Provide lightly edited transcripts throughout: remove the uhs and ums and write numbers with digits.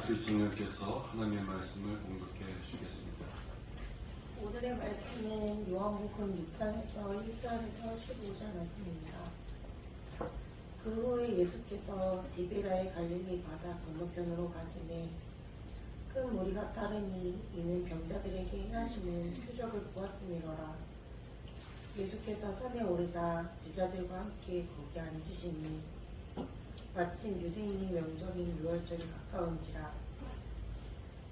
주청년께서 하나님의 말씀을 공독해 주시겠습니다. 오늘의 말씀은 요한복음 6장에서 1절에서 15절 말씀입니다. 그 후에 예수께서 디베라의 갈릴리 바다 건너편으로 가시매 큰 무리가 따르니 이는 병자들에게 행하시는 표적을 보았음이로라. 예수께서 산에 오르사 제자들과 함께 거기 앉으시니 마침 유대인의 명절인 유월절이 가까운지라.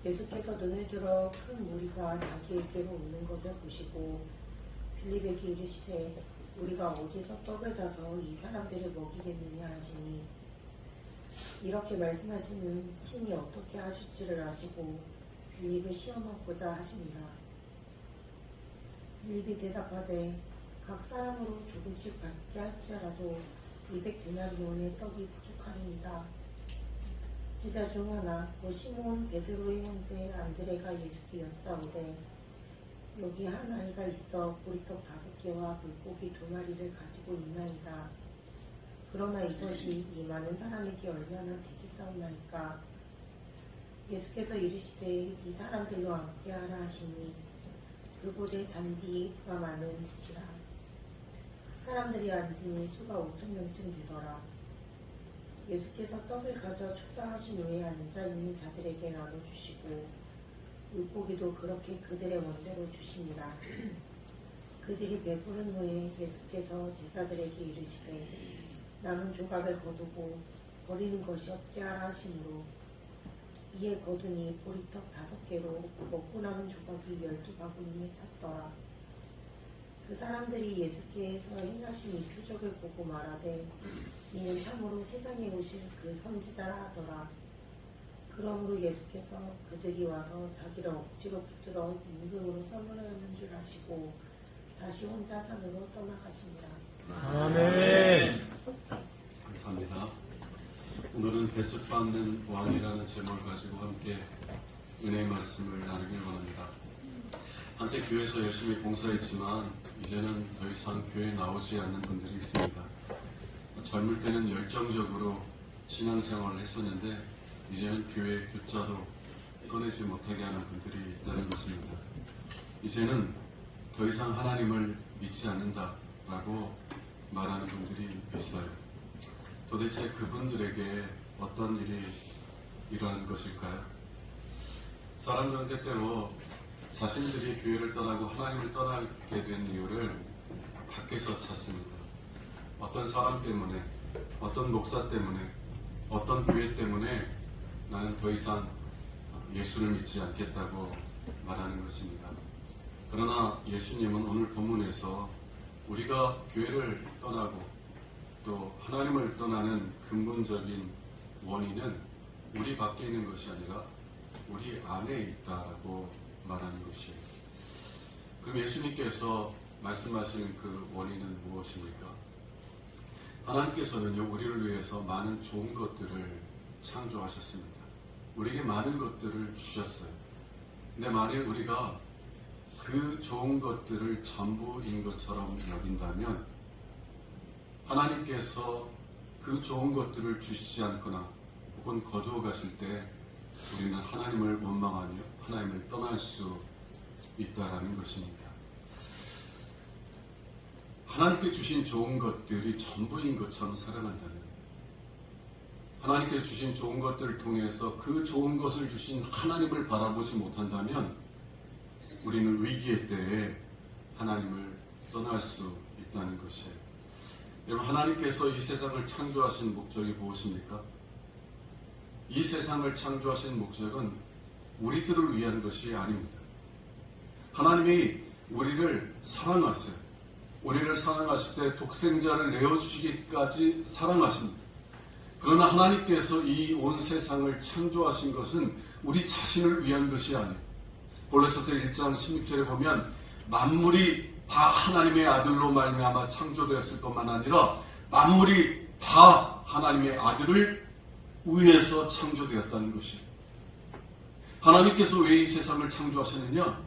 예수께서 눈을 들어 큰 무리가 자기에게로 오는 것을 보시고 빌립에게 이르시되 우리가 어디서 떡을 사서 이 사람들을 먹이겠느냐 하시니 이렇게 말씀하시는 친히 어떻게 하실지를 아시고 빌립을 시험하고자 하시니라. 빌립이 대답하되 각 사람으로 조금씩 받게 할지라도 200데나리온의 떡이 부족하리이다. 제자 중 하나 곧 시몬 베드로의 형제 안드레가 예수께 여짜오되 여기 한 아이가 있어 보리떡 5개와 물고기 2마리를 가지고 있나이다. 그러나 이것이 이 많은 사람에게 얼마나 되겠사옵나이까. 예수께서 이르시되 이 사람들로 함께하라 하시니 그곳에 잔디가 많은지라. 사람들이 앉으니 수가 5,000명쯤 되더라. 예수께서 떡을 가져 축사하신 후에 앉아있는 자들에게 나눠주시고 물고기도 그렇게 그들의 원대로 주시니라. 그들이 배부른 후에 예수께서 제자들에게 이르시되 남은 조각을 거두고 버리는 것이 없게 하라 하시므로 이에 거두니 보리떡 5개로 먹고 남은 조각이 12바구니에 찼더라. 그 사람들이 예수께서 행하신 이 표적을 보고 말하되 이는 참으로 세상에 오실 그 선지자라 하더라. 그러므로 예수께서 그들이 와서 자기를 억지로 붙들어 임금으로 선언하는 줄 아시고 다시 혼자 산으로 떠나가시니라. 아멘. 감사합니다. 오늘은 대접받는 왕이라는 제목을 가지고 함께 은혜의 말씀을 나누길 원합니다. 한때 교회에서 열심히 봉사했지만 이제는 더 이상 교회에 나오지 않는 분들이 있습니다. 젊을 때는 열정적으로 신앙생활을 했었는데 이제는 교회 교자도 꺼내지 못하게 하는 분들이 있다는 것입니다. 이제는 더 이상 하나님을 믿지 않는다라고 말하는 분들이 있어요. 도대체 그분들에게 어떤 일이 일어난 것일까요? 사람들은 때때로 자신들이 교회를 떠나고 하나님을 떠나게 된 이유를 밖에서 찾습니다. 어떤 사람 때문에, 어떤 목사 때문에, 어떤 교회 때문에 나는 더 이상 예수를 믿지 않겠다고 말하는 것입니다. 그러나 예수님은 오늘 본문에서 우리가 교회를 떠나고 또 하나님을 떠나는 근본적인 원인은 우리 밖에 있는 것이 아니라 우리 안에 있다고 말하는 것이에요. 그럼 예수님께서 말씀하시는 그 원인은 무엇입니까? 하나님께서는요, 우리를 위해서 많은 좋은 것들을 창조하셨습니다. 우리에게 많은 것들을 주셨어요. 근데 만일 우리가 그 좋은 것들을 전부인 것처럼 여긴다면 하나님께서 그 좋은 것들을 주시지 않거나 혹은 거두어 가실 때 우리는 하나님을 원망하며 하나님을 떠날 수 있다라는 것입니다. 하나님께 주신 좋은 것들이 전부인 것처럼 살아간다면, 하나님께서 주신 좋은 것들을 통해서 그 좋은 것을 주신 하나님을 바라보지 못한다면 우리는 위기의 때에 하나님을 떠날 수 있다는 것이에요. 여러분, 하나님께서 이 세상을 창조하신 목적이 무엇입니까? 이 세상을 창조하신 목적은 우리들을 위한 것이 아닙니다. 하나님이 우리를 사랑하세요. 우리를 사랑하실 때 독생자를 내어주시기까지 사랑하십니다. 그러나 하나님께서 이 온 세상을 창조하신 것은 우리 자신을 위한 것이 아니에요. 골로새서 1장 16절에 보면 만물이 다 하나님의 아들로 말미암아 창조되었을 것만 아니라 만물이 다 하나님의 아들을 위해서 창조되었다는 것이에요. 하나님께서 왜 이 세상을 창조하셨느냐?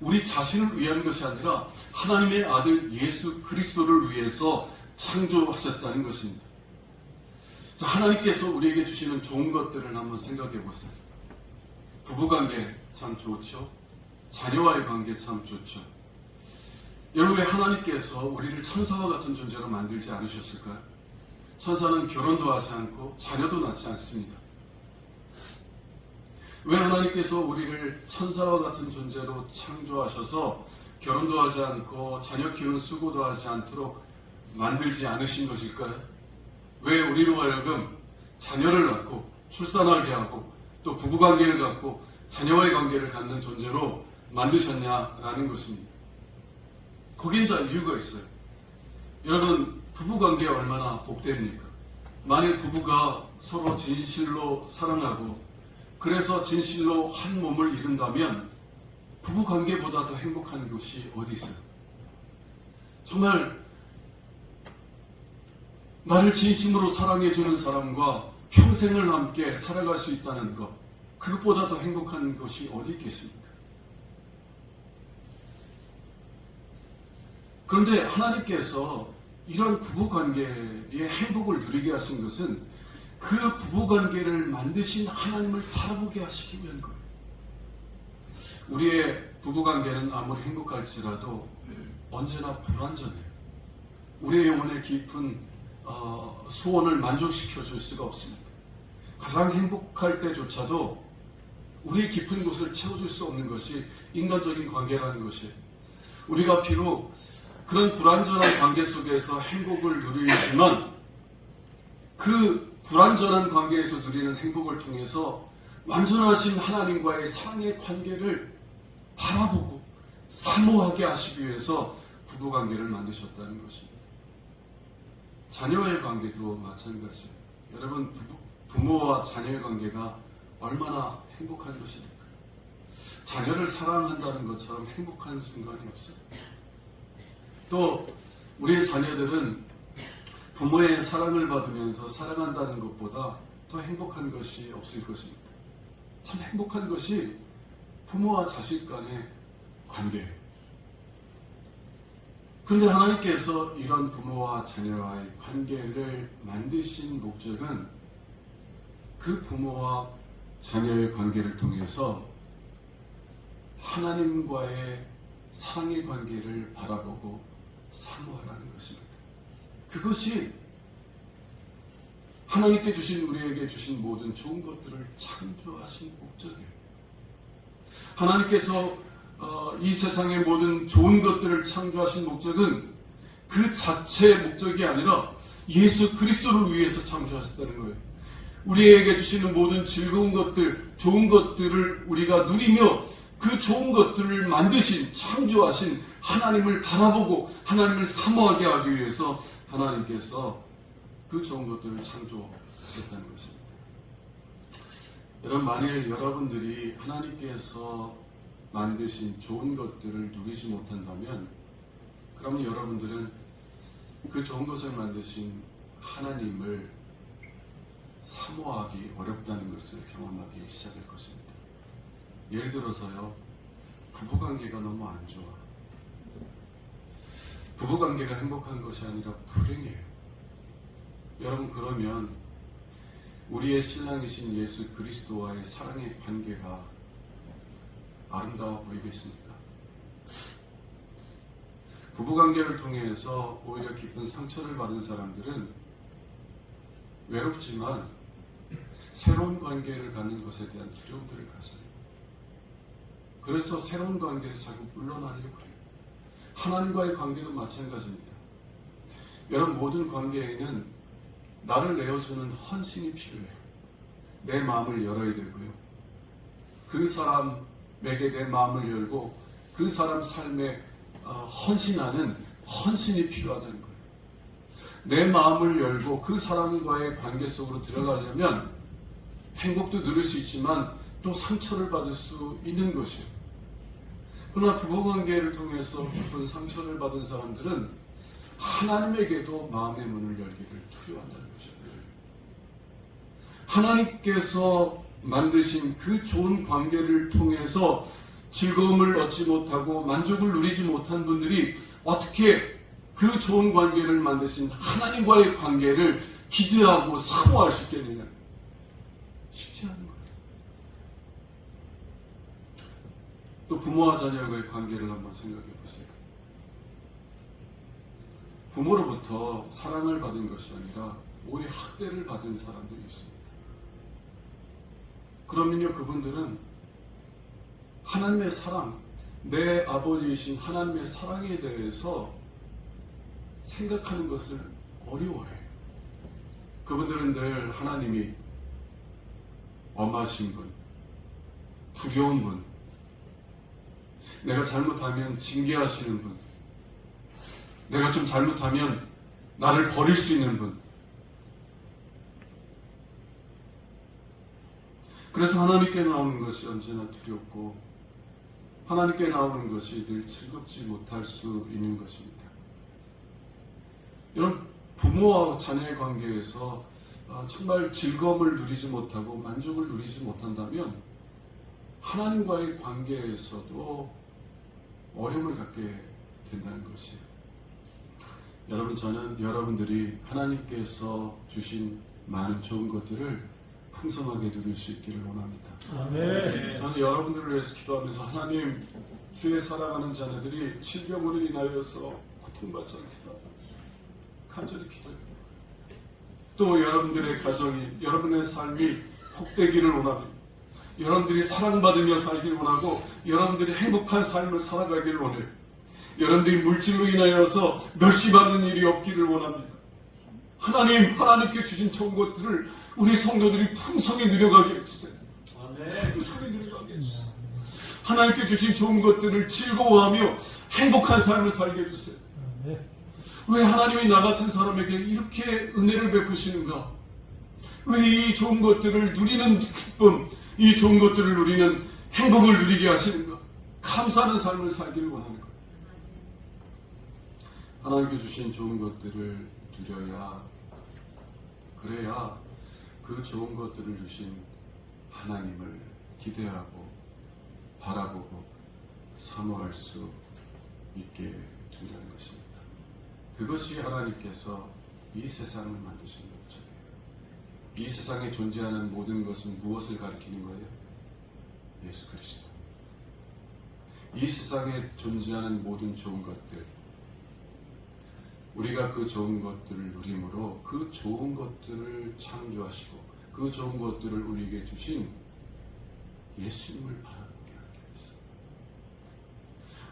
우리 자신을 위한 것이 아니라 하나님의 아들 예수 그리스도를 위해서 창조하셨다는 것입니다. 자, 하나님께서 우리에게 주시는 좋은 것들을 한번 생각해 보세요. 부부관계 참 좋죠. 자녀와의 관계 참 좋죠. 여러분, 왜 하나님께서 우리를 천사와 같은 존재로 만들지 않으셨을까요? 천사는 결혼도 하지 않고 자녀도 낳지 않습니다. 왜 하나님께서 우리를 천사와 같은 존재로 창조하셔서 결혼도 하지 않고 자녀 키우는 수고도 하지 않도록 만들지 않으신 것일까요? 왜 우리로 하여금 자녀를 낳고 출산하게 하고 또 부부관계를 갖고 자녀와의 관계를 갖는 존재로 만드셨냐라는 것입니다. 거기엔 다 이유가 있어요. 여러분, 부부관계 얼마나 복됩니까? 만일 부부가 서로 진실로 사랑하고 그래서 진실로 한 몸을 이룬다면 부부관계보다 더 행복한 것이 어디 있어요? 정말 나를 진심으로 사랑해주는 사람과 평생을 함께 살아갈 수 있다는 것, 그것보다 더 행복한 것이 어디 있겠습니까? 그런데 하나님께서 이런 부부관계의 행복을 누리게 하신 것은 그 부부관계를 만드신 하나님을 바라보게 하시기 위한 거예요. 우리의 부부관계는 아무리 행복할지라도 언제나 불완전해요. 우리의 영혼의 깊은 소원을 만족시켜 줄 수가 없습니다. 가장 행복할 때조차도 우리의 깊은 곳을 채워줄 수 없는 것이 인간적인 관계라는 것이에요. 우리가 비록 그런 불완전한 관계 속에서 행복을 누리지만 그 불완전한 관계에서 누리는 행복을 통해서 완전하신 하나님과의 사랑의 관계를 바라보고 사모하게 하시기 위해서 부부관계를 만드셨다는 것입니다. 자녀와의 관계도 마찬가지예요. 여러분, 부모와 자녀의 관계가 얼마나 행복한 것입니까? 자녀를 사랑한다는 것처럼 행복한 순간이 없어요. 또 우리의 자녀들은 부모의 사랑을 받으면서 사랑한다는 것보다 더 행복한 것이 없을 것입니다. 참 행복한 것이 부모와 자식 간의 관계예요. 그런데 하나님께서 이런 부모와 자녀와의 관계를 만드신 목적은 그 부모와 자녀의 관계를 통해서 하나님과의 사랑의 관계를 바라보고 사모하라는 것입니다. 그것이 하나님께 주신 우리에게 주신 모든 좋은 것들을 창조하신 목적이에요. 하나님께서 이 세상의 모든 좋은 것들을 창조하신 목적은 그 자체의 목적이 아니라 예수 그리스도를 위해서 창조하셨다는 거예요. 우리에게 주시는 모든 즐거운 것들, 좋은 것들을 우리가 누리며 그 좋은 것들을 만드신, 창조하신 하나님을 바라보고 하나님을 사모하게 하기 위해서 하나님께서 그 좋은 것들을 창조하셨다는 것입니다. 여러분, 만일 여러분들이 하나님께서 만드신 좋은 것들을 누리지 못한다면 그러면 여러분들은 그 좋은 것을 만드신 하나님을 사모하기 어렵다는 것을 경험하기 시작할 것입니다. 예를 들어서요, 부부관계가 너무 안 좋아. 부부관계가 행복한 것이 아니라 불행해요. 여러분, 그러면 우리의 신랑이신 예수 그리스도와의 사랑의 관계가 아름다워 보이겠습니까? 부부관계를 통해서 오히려 깊은 상처를 받은 사람들은 외롭지만 새로운 관계를 갖는 것에 대한 두려움들을 가져요. 그래서 새로운 관계에서 자꾸 물러나려고 해요. 하나님과의 관계도 마찬가지입니다. 여러분, 모든 관계에는 나를 내어주는 헌신이 필요해요. 내 마음을 열어야 되고요. 그 사람에게 내 마음을 열고 그 사람 삶에 헌신하는 헌신이 필요하다는 거예요. 내 마음을 열고 그 사람과의 관계 속으로 들어가려면 행복도 누릴 수 있지만 또 상처를 받을 수 있는 것이에요. 그러나 부부관계를 통해서 깊은 상처를 받은 사람들은 하나님에게도 마음의 문을 열기를 두려워한다는 것입니다. 하나님께서 만드신 그 좋은 관계를 통해서 즐거움을 얻지 못하고 만족을 누리지 못한 분들이 어떻게 그 좋은 관계를 만드신 하나님과의 관계를 기대하고 사모할 수 있겠느냐? 쉽지 않은 거예요. 또 부모와 자녀의 관계를 한번 생각해 보세요. 부모로부터 사랑을 받은 것이 아니라 오히려 학대를 받은 사람들이 있습니다. 그러면요, 그분들은 하나님의 사랑, 내 아버지이신 하나님의 사랑에 대해서 생각하는 것을 어려워해요. 그분들은 늘 하나님이 엄하신 분, 두려운 분, 내가 잘못하면 징계하시는 분, 내가 좀 잘못하면 나를 버릴 수 있는 분. 그래서 하나님께 나오는 것이 언제나 두렵고 하나님께 나오는 것이 늘 즐겁지 못할 수 있는 것입니다. 이런 부모와 자녀의 관계에서 정말 즐거움을 누리지 못하고 만족을 누리지 못한다면 하나님과의 관계에서도 어려움을 갖게 된다는 것이에요. 여러분, 저는 여러분들이 하나님께서 주신 많은 좋은 것들을 풍성하게 누릴 수 있기를 원합니다. 아멘. 저는 여러분들을 위해서 기도하면서 하나님, 주의 사랑하는 자녀들이 질병으로 인하여서 고통받지 않게 간절히 기도해요. 또 여러분들의 가정이, 여러분의 삶이 복되기를 원합니다. 여러분들이 사랑받으며 살기를 원하고 여러분들이 행복한 삶을 살아가기를 원해요. 여러분들이 물질로 인하여서 멸시받는 일이 없기를 원합니다. 하나님, 하나님께 주신 좋은 것들을 우리 성도들이 풍성히 누려가게 해주세요. 풍성히 누려가게 해주세요. 하나님께 주신 좋은 것들을 즐거워하며 행복한 삶을 살게 해주세요. 왜 하나님이 나 같은 사람에게 이렇게 은혜를 베푸시는가? 왜 이 좋은 것들을 누리는 기쁨, 이 좋은 것들을 누리는 행복을 누리게 하시는가? 감사하는 삶을 살기를 원하는 거예요. 하나님께 주신 좋은 것들을 누려야, 그래야 그 좋은 것들을 주신 하나님을 기대하고 바라보고 사모할 수 있게 된다는 것입니다. 그것이 하나님께서 이 세상을 만드신 것이에요. 이 세상에 존재하는 모든 것은 무엇을 가리키는 거예요? 예수 그리스도. 이 세상에 존재하는 모든 좋은 것들, 우리가 그 좋은 것들을 누림으로 그 좋은 것들을 창조하시고 그 좋은 것들을 우리에게 주신 예수님을 바라보게 하게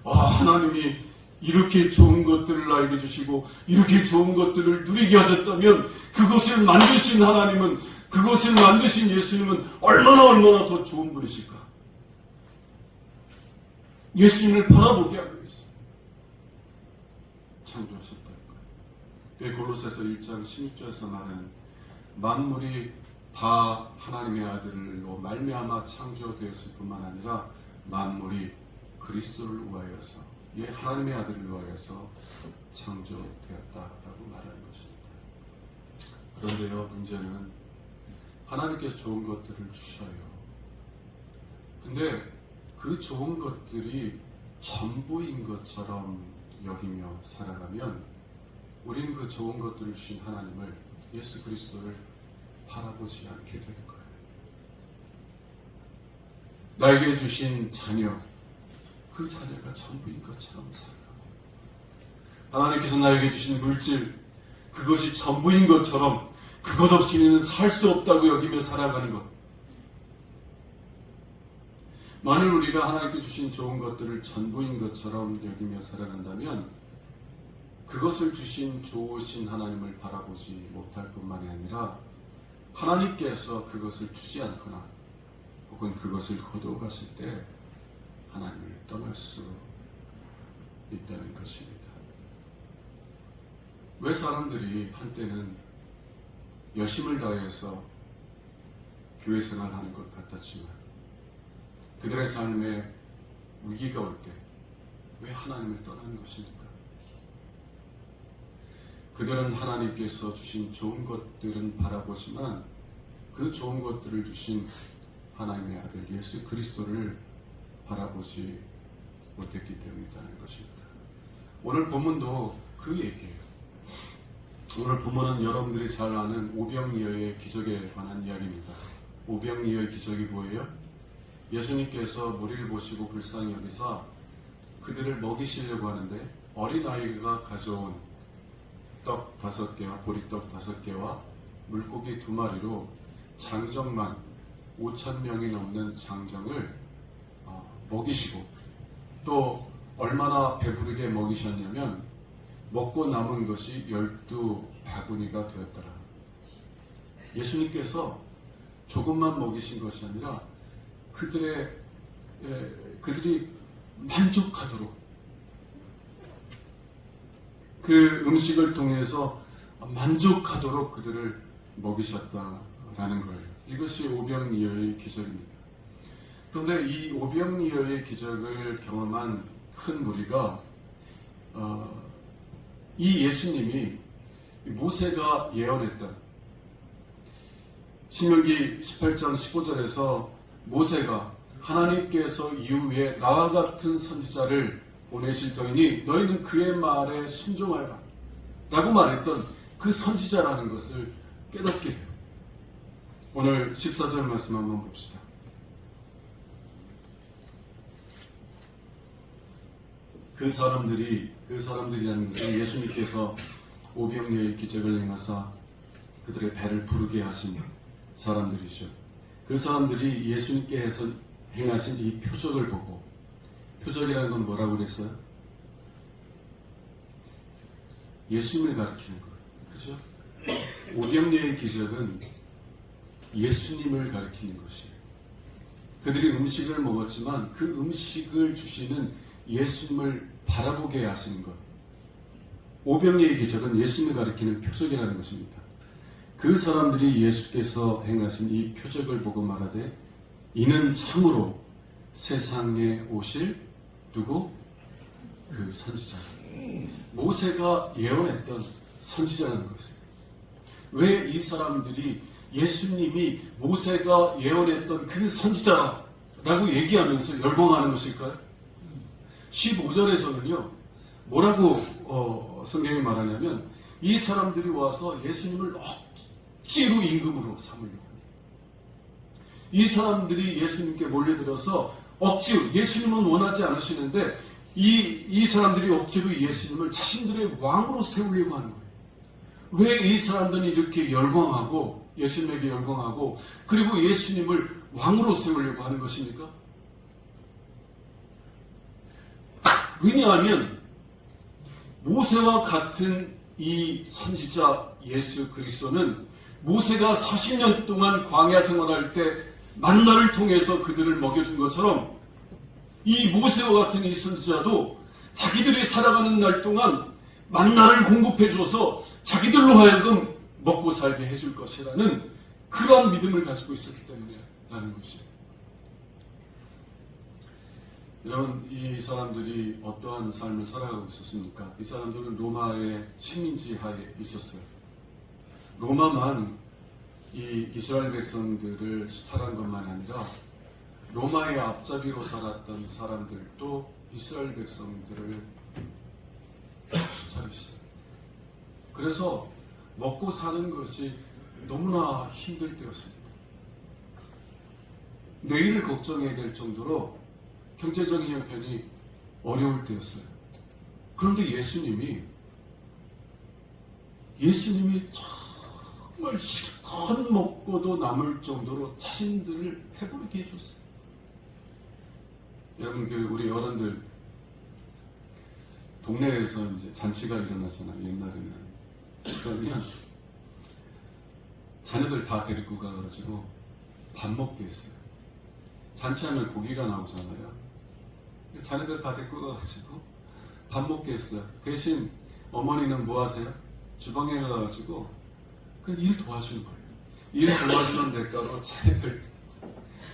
했어요. 하나님이 이렇게 좋은 것들을 나에게 주시고 이렇게 좋은 것들을 누리게 하셨다면 그것을 만드신 하나님은, 그것을 만드신 예수님은 얼마나 더 좋은 분이실까? 예수님을 바라보게 하기 위해서 창조하셨다는 거예요. 골로새서 1장 16절에서 말하는 만물이 다 하나님의 아들로 말미암아 창조되었을 뿐만 아니라 만물이 그리스도를 위하여서, 하나님의 아들을 위하여서 창조되었다라고 말하는 것입니다. 그런데요, 문제는 하나님께서 좋은 것들을 주셔요. 근데 그 좋은 것들이 전부인 것처럼 여기며 살아가면 우리는 그 좋은 것들을 주신 하나님을, 예수 그리스도를 바라보지 않게 되는 거예요. 나에게 주신 자녀, 그 자녀가 전부인 것처럼 살아가고, 하나님께서 나에게 주신 물질, 그것이 전부인 것처럼 그것 없이는 살 수 없다고 여기며 살아가는 것. 만일 우리가 하나님께 주신 좋은 것들을 전부인 것처럼 여기며 살아간다면 그것을 주신 좋으신 하나님을 바라보지 못할 뿐만이 아니라 하나님께서 그것을 주지 않거나 혹은 그것을 거두어가실 때 하나님을 떠날 수 있다는 것입니다. 왜 사람들이 한때는 열심을 다해서 교회 생활하는 것 같았지만 그들의 삶에 위기가 올 때 왜 하나님을 떠나는 것입니까? 그들은 하나님께서 주신 좋은 것들은 바라보지만 그 좋은 것들을 주신 하나님의 아들 예수 그리스도를 바라보지 못했기 때문이라는 것입니다. 오늘 본문도 그 얘기예요. 오늘 본문은 여러분들이 잘 아는 오병이어의 기적에 관한 이야기입니다. 오병이어의 기적이 뭐예요? 예수님께서 무리를 보시고 불쌍히 여기사 그들을 먹이시려고 하는데 어린아이가 가져온 떡 5개와 보리떡 5개와 물고기 2마리로 장정만 5,000명이 넘는 장정을 먹이시고, 또 얼마나 배부르게 먹이셨냐면 먹고 남은 것이 12바구니가 되었더라. 예수님께서 조금만 먹이신 것이 아니라 그들이 만족하도록 그 음식을 통해서 만족하도록 그들을 먹이셨다라는 거예요. 이것이 오병이어의 기적입니다. 그런데 이 오병이어의 기적을 경험한 큰 무리가 이 예수님이 모세가 예언했던 신명기 18장 15절에서 모세가 하나님께서 이후에 나와 같은 선지자를 보내실 터이니 너희는 그의 말에 순종하여라 라고 말했던 그 선지자라는 것을 깨닫게 돼요. 오늘 14절 말씀 한번 봅시다. 그 사람들이라는 것은 예수님께서 오병이어의 기적을 행하사 그들의 배를 부르게 하신 사람들이죠. 그 사람들이 예수님께 행하신 이 표적을 보고, 표적이라는 건 뭐라고 그랬어요? 예수님을 가리키는 거예요. 그죠? 오병이어의 기적은 예수님을 가리키는 것이에요. 그들이 음식을 먹었지만 그 음식을 주시는 예수님을 바라보게 하시는 것. 오병이어의 기적은 예수님을 가리키는 표적이라는 것입니다. 그 사람들이 예수께서 행하신 이 표적을 보고 말하되 이는 참으로 세상에 오실 누구? 그 선지자. 모세가 예언했던 선지자라는 것이에요. 왜 이 사람들이 예수님이 모세가 예언했던 그 선지자라고 얘기하면서 열광하는 것일까요? 15절에서는요, 뭐라고 성경이 말하냐면 이 사람들이 와서 예수님을 억지로 임금으로 삼으려고 합니다. 이 사람들이 예수님께 몰려들어서 억지로, 예수님은 원하지 않으시는데 이 사람들이 억지로 예수님을 자신들의 왕으로 세우려고 하는 거예요. 왜 이 사람들이 이렇게 열광하고 예수님에게 열광하고 그리고 예수님을 왕으로 세우려고 하는 것입니까? 왜냐하면 모세와 같은 이 선지자 예수 그리스도는 모세가 40년 동안 광야 생활할 때 만나를 통해서 그들을 먹여준 것처럼 이 모세와 같은 이 선지자도 자기들이 살아가는 날 동안 만나를 공급해줘서 자기들로 하여금 먹고 살게 해줄 것이라는 그러한 믿음을 가지고 있었기 때문이라는 것이에요. 여러분, 이 사람들이 어떠한 삶을 살아가고 있었습니까? 이 사람들은 로마의 식민지 하에 있었어요. 로마만 이 이스라엘 백성들을 수탈한 것만 아니라 로마의 앞잡이로 살았던 사람들도 이스라엘 백성들을 수탈했어요. 그래서 먹고 사는 것이 너무나 힘들 때였습니다. 내일을 걱정해야 될 정도로 경제적인 형편이 어려울 때였어요. 그런데 예수님이 정말 실컷 먹고도 남을 정도로 자신들을 배부르게 해줬어요. 여러분, 우리 어른들 동네에서 이제 잔치가 일어나잖아요. 옛날에는. 그러면 자녀들 다 데리고 가가지고 밥 먹게 했어요. 잔치하면 고기가 나오잖아요. 자녀들 다 데리고 가가지고 밥 먹게 했어요. 대신 어머니는 뭐 하세요? 주방에 가가지고 그 일 도와주는 거예요. 일 도와주는 대가로 자녀들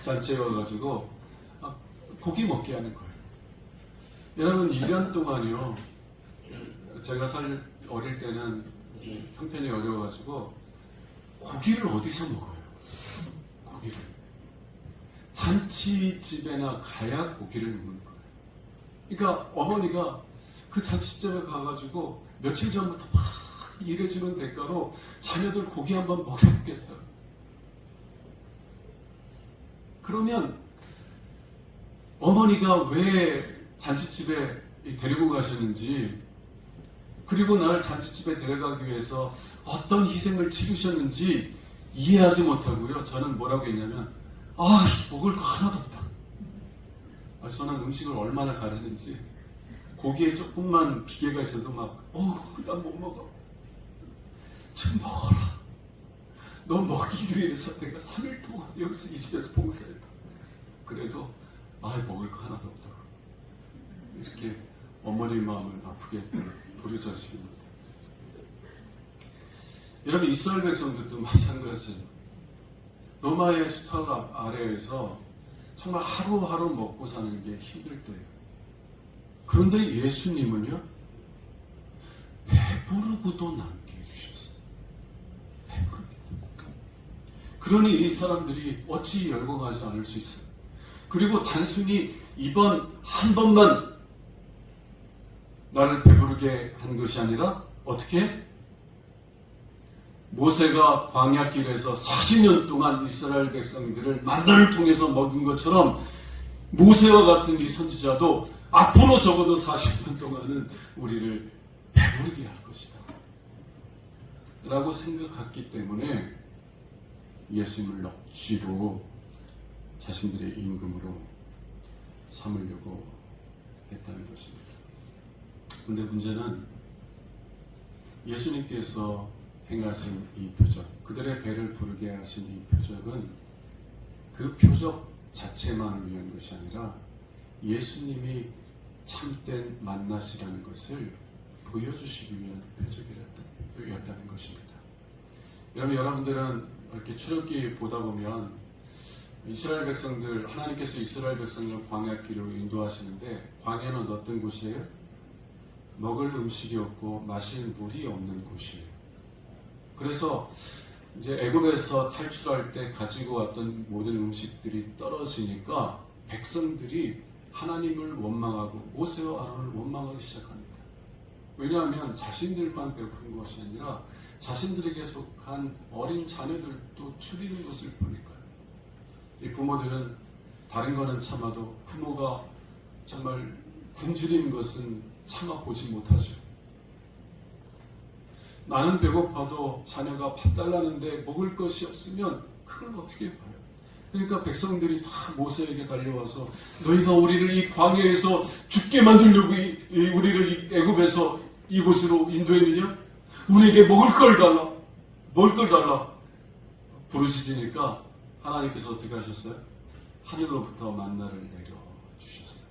잔치에 와가지고 고기 먹게 하는 거예요. 여러분, 1년 동안이요, 제가 어릴 때는 이제 형편이 어려워가지고 고기를 어디서 먹어요? 고기를 잔치집에나 가야 고기를 먹는 거예요. 그러니까 어머니가 그 잔치집에 가가지고 며칠 전부터 막 일해주는 대가로 자녀들 고기 한번 먹여보겠다. 그러면 어머니가 왜 잔치집에 데리고 가셨는지, 그리고 나를 잔치집에 데려가기 위해서 어떤 희생을 치르셨는지 이해하지 못하고요. 저는 뭐라고 했냐면, 먹을 거 하나도 없다. 저는 음식을 얼마나 가리는지, 고기에 조금만 기계가 있어도 난 못 먹어. 좀 먹어라. 너 먹이기 위해서 내가 3일 동안 여기서 이 집에서 봉사했다. 그래도 먹을 거 하나도 없다고. 이렇게 어머니 마음을 아프게 부르짖으십니다. 여러분, 이스라엘 백성들도 마찬가지예요. 로마의 수탈 아래에서 정말 하루하루 먹고 사는 게 힘들 때예요. 그런데 예수님은요, 배부르고도 남게 해주셨어요. 배부르게. 그러니 이 사람들이 어찌 열광하지 않을 수 있어요. 그리고 단순히 이번 한 번만 나를 배부르게 한 것이 아니라 어떻게? 모세가 광야길에서 40년 동안 이스라엘 백성들을 만나를 통해서 먹인 것처럼 모세와 같은 이 선지자도 앞으로 적어도 40년 동안은 우리를 배부르게 할 것이다 라고 생각했기 때문에 예수님을 억지로 자신들의 임금으로 삼으려고 했다는 것입니다. 그런데 문제는 예수님께서 행하신 이 표적, 그들의 배를 부르게 하신 이 표적은 그 표적 자체만을 위한 것이 아니라 예수님이 참된 만나시라는 것을 보여주시기 위한 표적이었다는 것입니다. 여러분들은 이렇게 출애굽기 보다 보면 이스라엘 백성들, 하나님께서 이스라엘 백성을 광야길로 인도하시는데, 광야는 어떤 곳이에요? 먹을 음식이 없고 마실 물이 없는 곳이에요. 그래서 이제 애굽에서 탈출할 때 가지고 왔던 모든 음식들이 떨어지니까 백성들이 하나님을 원망하고 모세와 아론을 원망하기 시작합니다. 왜냐하면 자신들만 배부른 것이 아니라 자신들에게 속한 어린 자녀들도 줄이는 것을 보니까요. 이 부모들은 다른 거는 참아도 부모가 정말 굶주리는 것은 참아보지 못하죠. 나는 배고파도 자녀가 밥 달라는데 먹을 것이 없으면 그걸 어떻게 봐요? 그러니까 백성들이 다 모세에게 달려와서 너희가 우리를 이 광야에서 죽게 만들려고 우리를 애굽에서 이곳으로 인도했느냐? 우리에게 먹을 걸 달라. 먹을 걸 달라. 부르짖으니까 하나님께서 어떻게 하셨어요? 하늘로부터 만나를 내려주셨어요.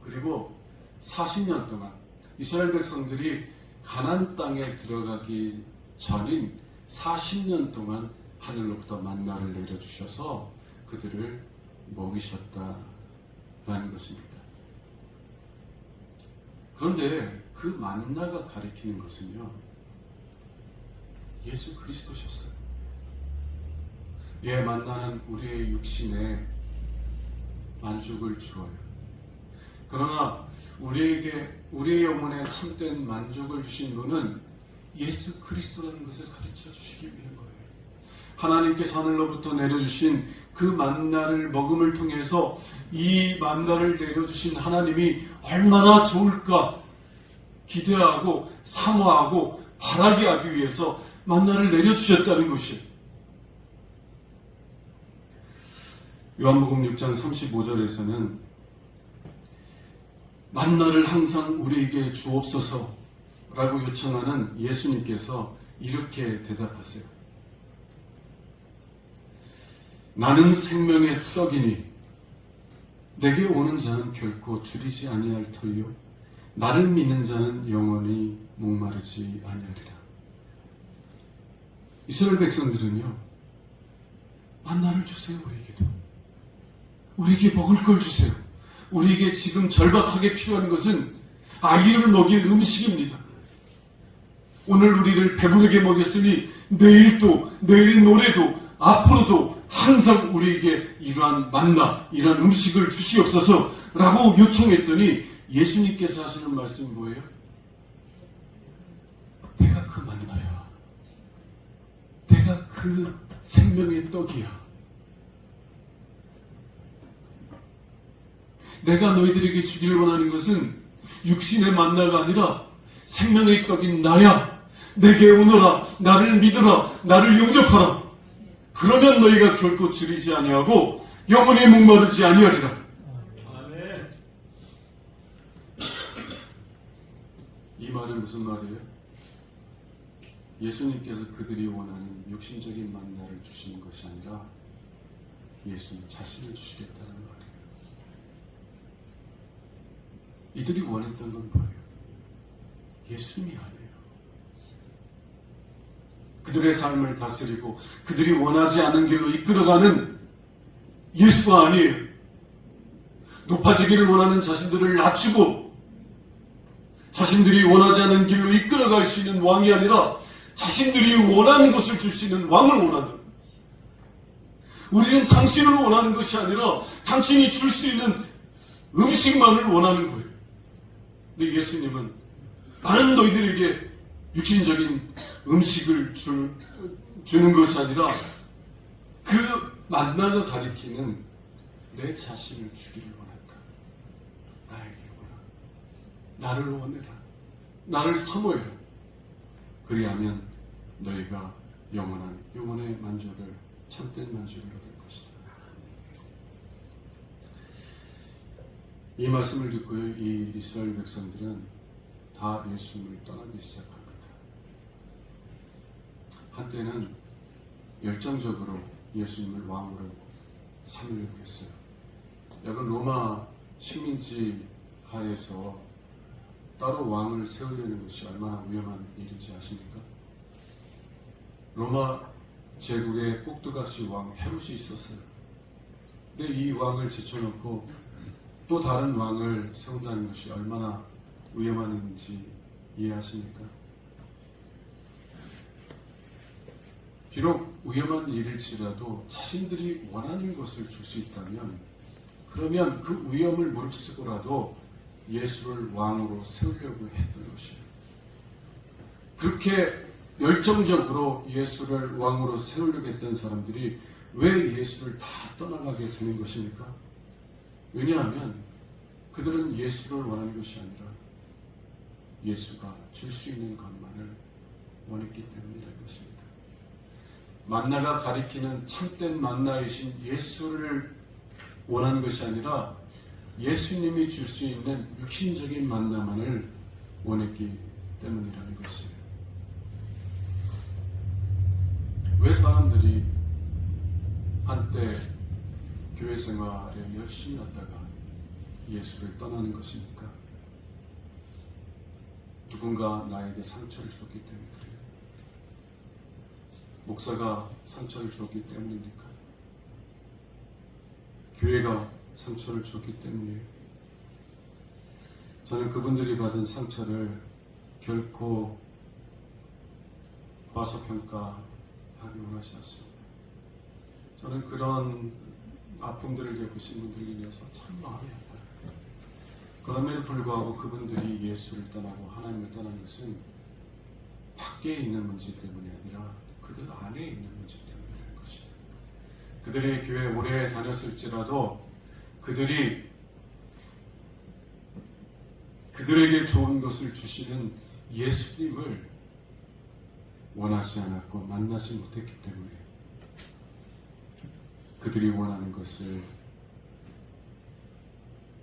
그리고 40년 동안 이스라엘 백성들이 가나안 땅에 들어가기 전인 40년 동안 하늘로부터 만나를 내려주셔서 그들을 먹이셨다라는 것입니다. 그런데 그 만나가 가리키는 것은요, 예수 그리스도셨어요. 만나는 우리의 육신에 만족을 주어요. 그러나 우리의 영혼에 참된 만족을 주신 분은 예수 그리스도라는 것을 가르쳐 주시기 위한 거예요. 하나님께서 하늘로부터 내려주신 그 만나를 먹음을 통해서 이 만나를 내려주신 하나님이 얼마나 좋을까 기대하고 사모하고 바라게 하기 위해서 만나를 내려주셨다는 것이에요. 요한복음 6장 35절에서는 만나를 항상 우리에게 주옵소서 라고 요청하는 예수님께서 이렇게 대답하세요. 나는 생명의 떡이니 내게 오는 자는 결코 줄이지 아니할 터이요 나를 믿는 자는 영원히 목마르지 아니하리라. 이스라엘 백성들은요, 만나를 주세요. 우리에게 먹을 걸 주세요. 우리에게 지금 절박하게 필요한 것은 아기를 먹일 음식입니다. 오늘 우리를 배부르게 먹였으니 내일도, 내일 모레도, 앞으로도 항상 우리에게 이러한 만나, 이러한 음식을 주시옵소서 라고 요청했더니 예수님께서 하시는 말씀이 뭐예요? 내가 그 만나야. 내가 그 생명의 떡이야. 내가 너희들에게 주기를 원하는 것은 육신의 만나가 아니라 생명의 떡인 나야. 내게 오너라. 나를 믿으라. 나를 용접하라. 그러면 너희가 결코 줄이지 아니하고 영원히 목마르지 아니하리라. 아멘. 이 말은 무슨 말이에요? 예수님께서 그들이 원하는 육신적인 만나를 주시는 것이 아니라 예수님 자신을 주시겠다는 말이에요. 이들이 원했던 건 뭐예요? 예수님이 아니에요. 그들의 삶을 다스리고 그들이 원하지 않은 길로 이끌어가는 예수가 아니에요. 높아지기를 원하는 자신들을 낮추고 자신들이 원하지 않은 길로 이끌어갈 수 있는 왕이 아니라 자신들이 원하는 것을 줄 수 있는 왕을 원하는 거예요. 우리는 당신을 원하는 것이 아니라 당신이 줄 수 있는 음식만을 원하는 거예요. 근데 예수님은 나는 너희들에게 육신적인 음식을 주는 것이 아니라 그 만나가 가리키는 내 자신을 주기를 원한다. 나에게 원하. 나를 원해라. 나를 사모해라. 그리하면 너희가 영원의 만족을, 참된 만족을 얻을 것이다. 이 말씀을 듣고요, 이 이스라엘 백성들은 다 예수님을 떠나기 시작합니다. 한때는 열정적으로 예수님을 왕으로 삼으려고 했어요. 여러분, 로마 식민지 하에서 따로 왕을 세우려는 것이 얼마나 위험한 일인지 아십니까? 로마 제국의 꼭두각시 왕 헤롯이 있었어요. 근데 이 왕을 제쳐놓고 또 다른 왕을 세운다는 것이 얼마나 위험한 일인지 이해하십니까? 비록 위험한 일일지라도 자신들이 원하는 것을 줄 수 있다면 그러면 그 위험을 무릅쓰고라도 예수를 왕으로 세우려고 했던 것이에요. 그렇게 열정적으로 예수를 왕으로 세우려고 했던 사람들이 왜 예수를 다 떠나가게 되는 것입니까? 왜냐하면 그들은 예수를 원하는 것이 아니라 예수가 줄 수 있는 것만을 원했기 때문이라는 것입니다. 만나가 가리키는 참된 만나이신 예수를 원하는 것이 아니라 예수님이 줄 수 있는 육신적인 만나만을 원했기 때문이라는 것이에요. 왜 사람들이 한때 교회 생활에 열심히 하다가 예수를 떠나는 것입니까? 누군가 나에게 상처를 줬기 때문에 그래요. 목사가 상처를 줬기 때문입니까? 교회가 상처를 줬기 때문이에요. 저는 그분들이 받은 상처를 결코 과소평가하기 원하지 않습니다. 저는 그런 아픔들을 겪으신 분들에 대해서 참 마음이 아파요. 그럼에도 불구하고 그분들이 예수를 떠나고 하나님을 떠난 것은 밖에 있는 문제 때문이 아니라 그들 안에 있는 문제 때문이라는 것이에요. 그들이 교회 오래 다녔을지라도 그들에게 좋은 것을 주시는 예수님을 원하지 않았고 만나지 못했기 때문에 그들이 원하는 것을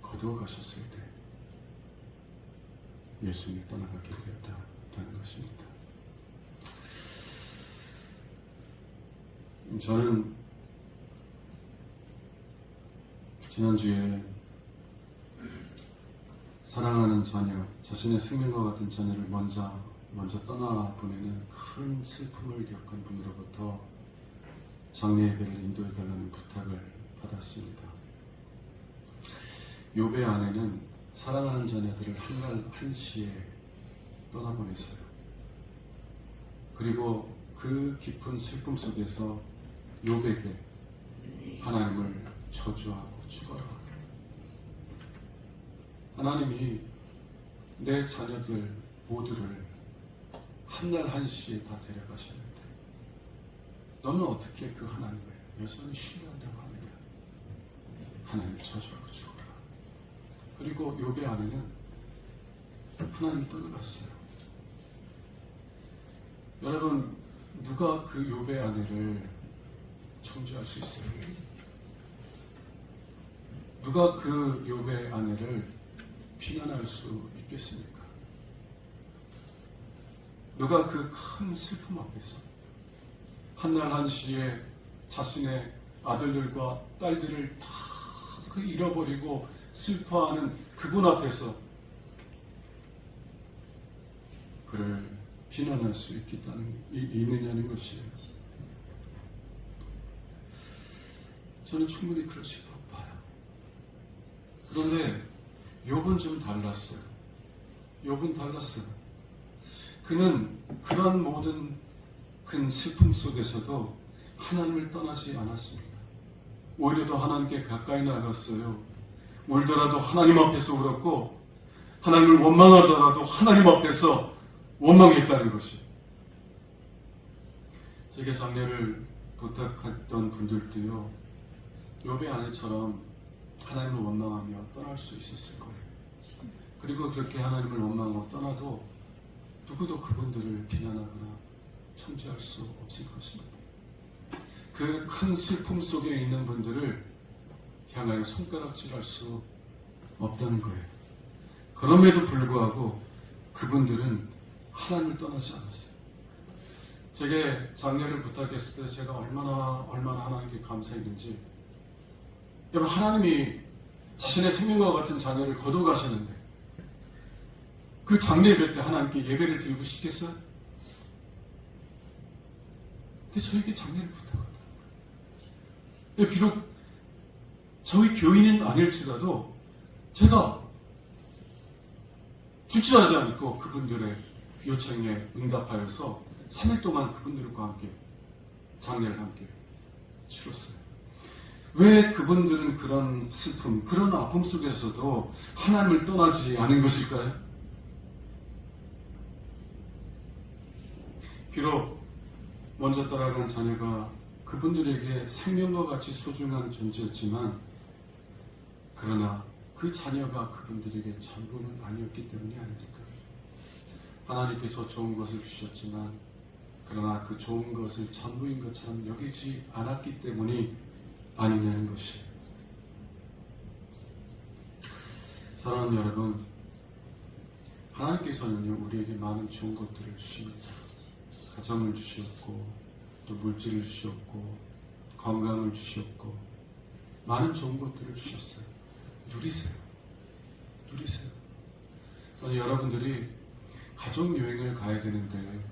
거두어 가셨을 때 예수님이 떠나가게 되었다는 것입니다. 저는 지난주에 사랑하는 자녀, 자신의 생명과 같은 자녀를 먼저 떠나보내는 큰 슬픔을 겪은 분으로부터 장례 예배를 인도해달라는 부탁을 받았습니다. 욥의 아내는 사랑하는 자녀들을 한시에 떠나보냈어요. 그리고 그 깊은 슬픔 속에서 욥에게 하나님을 저주하고 죽어라. 하나님이 내 자녀들 모두를 한날 한시에 다 데려가시는데 너는 어떻게 그 하나님을 여전히 신뢰한다고 하느냐? 하나님을 저주하고 죽어라. 그리고 욥의 아내는 하나님 떠나갔어요. 여러분, 누가 그 욥의 아내를 청주할 수 있어요? 누가 그 욥의 아내를 비난할 수 있겠습니까? 누가 그 큰 슬픔 앞에서 한날 한시에 자신의 아들들과 딸들을 다 잃어버리고 슬퍼하는 그분 앞에서 그를 비난할 수 있느냐는 것이에요. 저는 충분히 그럴 수 있다고 봐요. 그런데 욥은 좀 달랐어요. 욥은 달랐어요. 그는 그런 모든 큰 슬픔 속에서도 하나님을 떠나지 않았습니다. 오히려 더 하나님께 가까이 나갔어요. 울더라도 하나님 앞에서 울었고, 하나님을 원망하더라도 하나님 앞에서 원망했다는 것이. 제게 장례를 부탁했던 분들도요, 욥의 아내처럼 하나님을 원망하며 떠날 수 있었을 거예요. 그리고 그렇게 하나님을 원망하고 떠나도 누구도 그분들을 비난하거나 청지할 수 없을 것입니다. 그 큰 슬픔 속에 있는 분들을 향하여 손가락질할 수 없다는 거예요. 그럼에도 불구하고 그분들은 하나님을 떠나지 않았어요. 제게 장례를 부탁했을 때 제가 얼마나 하나님께 감사했는지. 여러분, 하나님이 자신의 생명과 같은 자녀를 거둬가시는데 그 장례 예배 때 하나님께 예배를 드리고 싶겠어요? 근데 저에게 장례를 부탁하더라고요. 비록 저희 교인은 아닐지라도 제가 주저하지 않고 그분들의 요청에 응답하여서 3일 동안 그분들과 함께 장례를 함께 치렀어요. 왜 그분들은 그런 슬픔, 그런 아픔 속에서도 하나님을 떠나지 않은 것일까요? 비록 먼저 떠나간 자녀가 그분들에게 생명과 같이 소중한 존재였지만, 그러나 그 자녀가 그분들에게 전부는 아니었기 때문이 아닙니까? 하나님께서 좋은 것을 주셨지만, 그러나 그 좋은 것을 전부인 것처럼 여기지 않았기 때문이 아니냐는 것이에요. 사랑하는 여러분, 하나님께서는요, 우리에게 많은 좋은 것들을 주십니다. 가정을 주셨고, 또 물질을 주셨고, 건강을 주셨고, 많은 좋은 것들을 주셨어요. 누리세요. 누리세요. 저는 여러분들이 가족 여행을 가야 되는데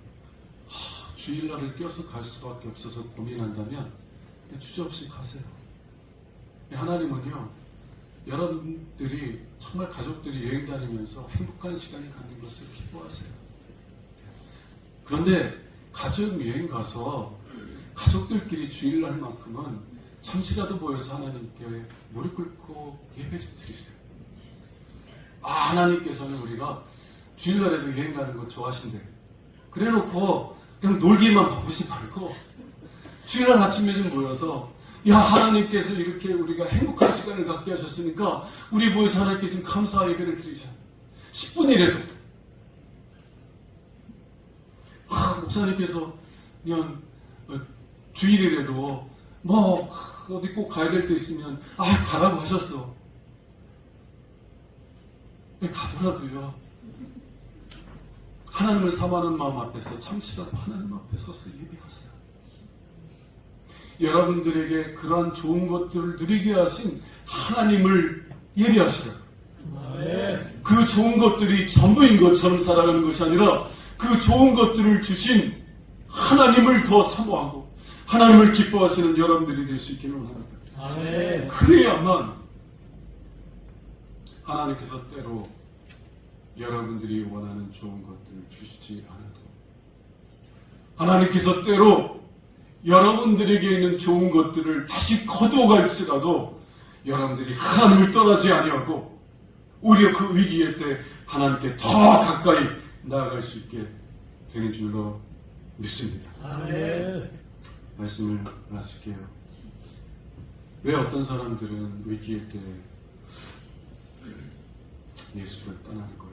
주일날을 껴서 갈 수밖에 없어서 고민한다면 주저없이 가세요. 하나님은요, 여러분들이 정말 가족들이 여행 다니면서 행복한 시간을 갖는 것을 기뻐하세요. 그런데 가족 여행 가서 가족들끼리 주일날만큼은 잠시라도 모여서 하나님께 무릎 꿇고 예배 드리세요. 하나님께서는 우리가 주일날에도 여행 가는 거 좋아하신대. 그래놓고 그냥 놀기만 바쁘지 말고 주일날 아침에 좀 모여서, 야, 하나님께서 이렇게 우리가 행복한 시간을 갖게 하셨으니까 우리 모여서 하나님께 좀 감사 예배를 드리자. 10분이라도. 목사님께서 그냥 주일이라도 어디 꼭 가야 될 때 있으면 가라고 하셨어. 가더라도요, 하나님을 사모하는 마음 앞에서 잠시라도 하나님 앞에 서서 예배하세요. 여러분들에게 그러한 좋은 것들을 누리게 하신 하나님을 예배하시라. 그 좋은 것들이 전부인 것처럼 살아가는 것이 아니라 그 좋은 것들을 주신 하나님을 더 사모하고 하나님을 기뻐하시는 여러분들이 될 수 있기를 원합니다. 아멘. 그래야만 하나님께서 때로 여러분들이 원하는 좋은 것들을 주시지 않아도, 하나님께서 때로 여러분들에게 있는 좋은 것들을 다시 거두어갈지라도 여러분들이 하나님을 떠나지 아니하고 오히려 그 위기의 때 하나님께 더 가까이 나아갈 수 있게 되는 줄로 믿습니다. 아멘. 말씀을 마칠게요. 왜 어떤 사람들은 위기의 때 예수를 떠나는 거예요.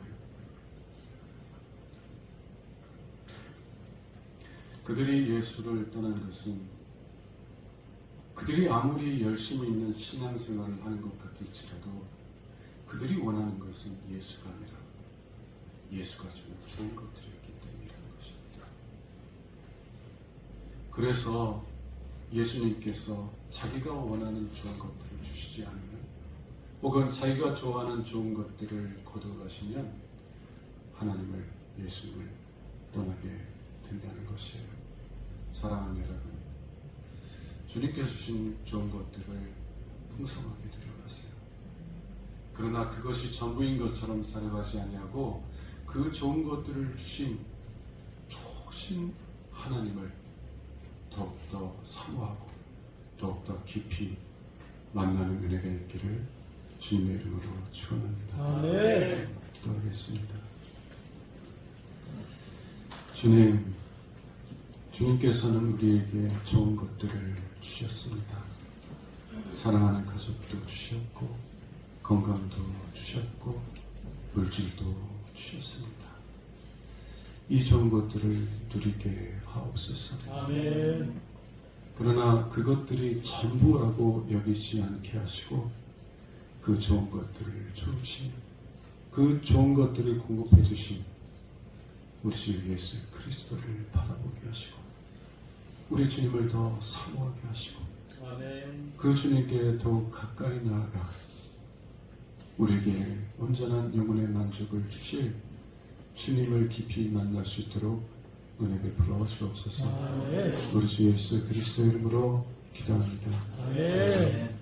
그들이 예수를 떠나는 것은 그들이 아무리 열심히 있는 신앙생활을 하는 것 같을지라도 그들이 원하는 것은 예수가 아니라 예수가 주는 좋은 것들이었기 때문이라는 것입니다. 그래서 예수님께서 자기가 원하는 좋은 것들을 주시지 않으면 혹은 자기가 좋아하는 좋은 것들을 거둬가시면 하나님을 예수님을 떠나게 된다는 것이에요. 사랑하는 여러분, 주님께서 주신 좋은 것들을 풍성하게 누려가세요. 그러나 그것이 전부인 것처럼 살아가지 아니하고 그 좋은 것들을 주신 좋으신 하나님을 더욱더 사모하고 더욱더 깊이 만나는 은혜가 있기를 주님의 이름으로 축원합니다. 아멘. 기도하겠습니다. 주님께서는 우리에게 좋은 것들을 주셨습니다. 사랑하는 가족도 주셨고 건강도 주셨고 물질도 주셨습니다. 이 좋은 것들을 누리게 하옵소서. 아멘. 그러나 그것들이 전부라고 여기지 않게 하시고 그 좋은 것들을 주신 그 좋은 것들을 공급해 주신 우리 주 예수 그리스도를 바라보게 하시고 우리 주님을 더 사모하게 하시고 아멘. 그 주님께 더욱 가까이 나아가 우리에게 온전한 영혼의 만족을 주실 주님을 깊이 만날 수 있도록 은혜 베풀어 주옵소서. 아멘. 우리 주 예수 그리스도 이름으로 기도합니다. 아멘.